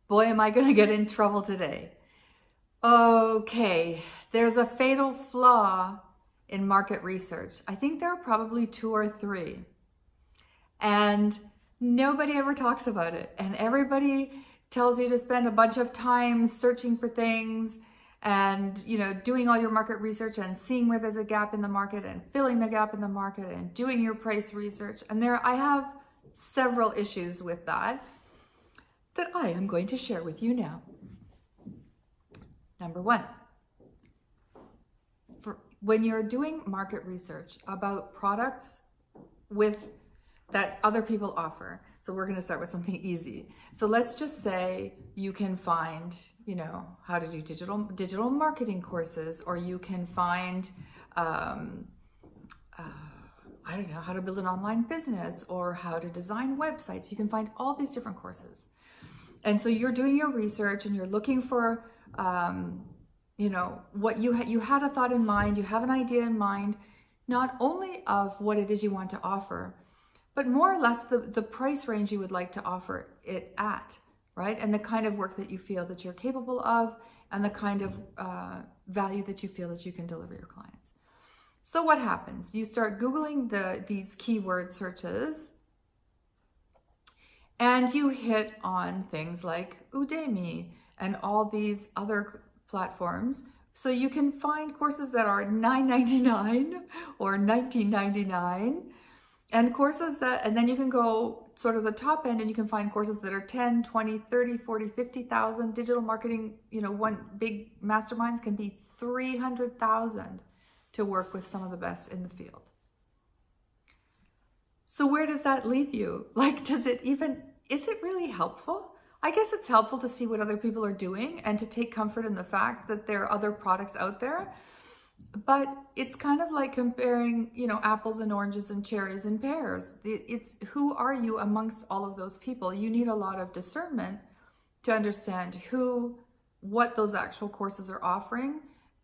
Boy, am I going to get in trouble today. Okay, there's a fatal flaw in market research. I think there are probably two or three. And nobody ever talks about it. And everybody tells you to spend a bunch of time searching for things and, doing all your market research and seeing where there's a gap in the market and filling the gap in the market and doing your price research. And I have several issues with that I am going to share with you now. Number one, when you're doing market research about products that other people offer, so we're going to start with something easy. So let's just say you can find, how to do digital marketing courses, or you can find, I don't know, how to build an online business or how to design websites. You can find all these different courses. And so you're doing your research and you're looking for, what you had a thought in mind, you have an idea in mind, not only of what it is you want to offer, but more or less the price range you would like to offer it at, right? And the kind of work that you feel that you're capable of, and the kind of value that you feel that you can deliver your clients. So what happens? You start Googling these keyword searches, and you hit on things like Udemy and all these other platforms. So you can find courses that are $9.99 or $19.99, and and then you can go sort of the top end and you can find courses that are 10, 20, 30, 40, 50,000. Digital marketing, one big masterminds can be 300,000 to work with some of the best in the field. So where does that leave you? Is it really helpful? I guess it's helpful to see what other people are doing and to take comfort in the fact that there are other products out there. But it's kind of like comparing, apples and oranges and cherries and pears. It's who are you amongst all of those people? You need a lot of discernment to understand what those actual courses are offering.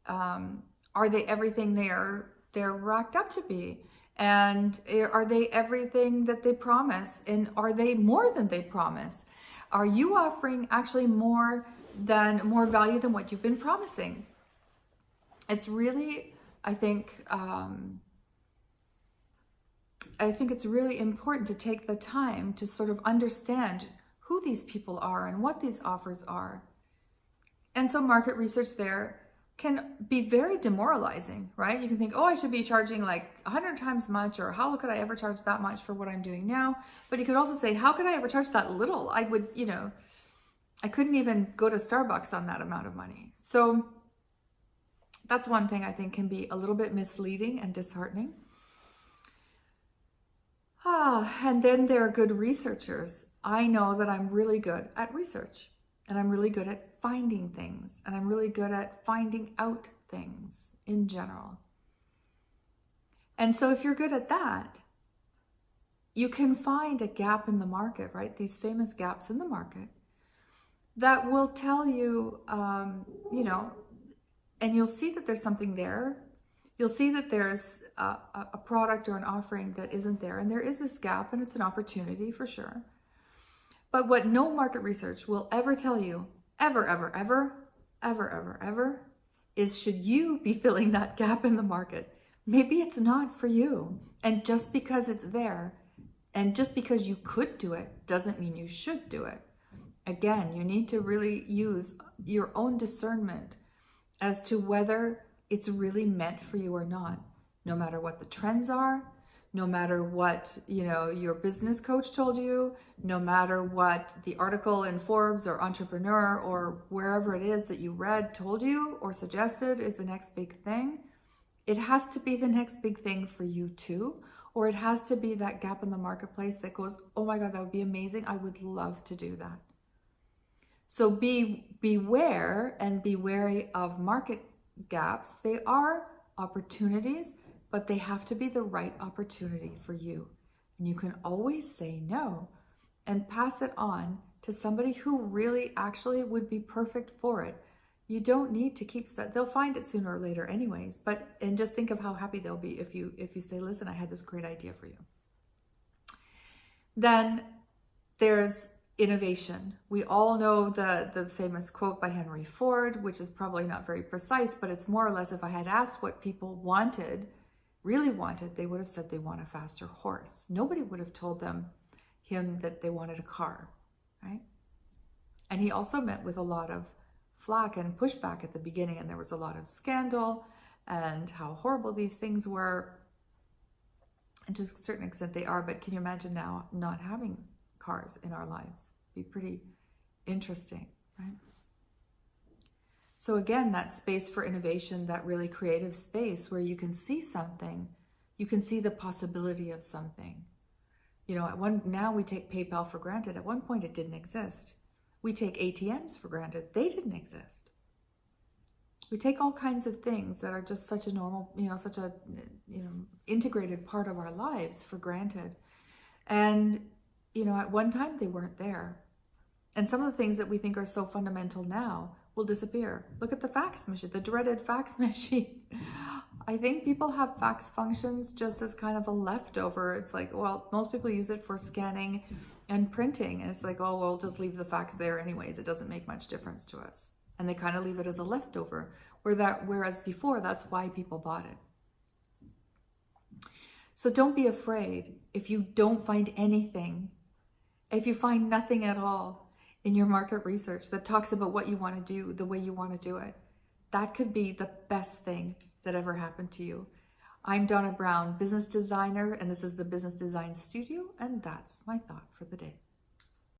Are they everything they're racked up to be? And are they everything that they promise? And are they more than they promise? Are you offering actually more value than what you've been promising? It's really, I think it's really important to take the time to sort of understand who these people are and what these offers are. And so market research there can be very demoralizing, right? You can think, oh, I should be charging like 100 times much, or how could I ever charge that much for what I'm doing now? But you could also say, how could I ever charge that little? I couldn't even go to Starbucks on that amount of money. So that's one thing I think can be a little bit misleading and disheartening. And then there are good researchers. I know that I'm really good at research, and I'm really good at finding things, and I'm really good at finding out things in general. And so if you're good at that, you can find a gap in the market, right? These famous gaps in the market that will tell you, and you'll see that there's something there. You'll see that there's a product or an offering that isn't there, and there is this gap, and it's an opportunity for sure. But what no market research will ever tell you, ever, is should you be filling that gap in the market? Maybe it's not for you. And just because it's there, and just because you could do it, doesn't mean you should do it. Again, you need to really use your own discernment as to whether it's really meant for you or not, no matter what the trends are, no matter what, your business coach told you, no matter what the article in Forbes or Entrepreneur or wherever it is that you read told you or suggested is the next big thing. It has to be the next big thing for you too, or it has to be that gap in the marketplace that goes, oh my God, that would be amazing. I would love to do that. So beware and be wary of market gaps. They are opportunities, but they have to be the right opportunity for you. And you can always say no and pass it on to somebody who really actually would be perfect for it. You don't need to keep that. They'll find it sooner or later anyways, and just think of how happy they'll be if you say, listen, I had this great idea for you. Then there's, innovation. We all know the famous quote by Henry Ford, which is probably not very precise, but it's more or less, if I had asked what people wanted, really wanted, they would have said they want a faster horse. Nobody would have told him that they wanted a car, right? And he also met with a lot of flack and pushback at the beginning, and there was a lot of scandal and how horrible these things were. And to a certain extent they are, but can you imagine now not having cars in our lives? Be pretty interesting, right? So again, that space for innovation, that really creative space where you can see something, you can see the possibility of something. You know, now we take PayPal for granted. At one point it didn't exist. We take ATMs for granted. They didn't exist. We take all kinds of things that are just such a normal, such a, integrated part of our lives for granted. And, at one time they weren't there. And some of the things that we think are so fundamental now will disappear. Look at the fax machine, the dreaded fax machine. I think people have fax functions just as kind of a leftover. It's like, well, most people use it for scanning and printing. And it's like, oh, we'll just leave the fax there anyways. It doesn't make much difference to us. And they kind of leave it as a leftover. Whereas before, that's why people bought it. So don't be afraid if you don't find anything, if you find nothing at all in your market research that talks about what you want to do, the way you want to do it. That could be the best thing that ever happened to you. I'm Donna Brown, business designer, and this is the Business Design Studio, and that's my thought for the day.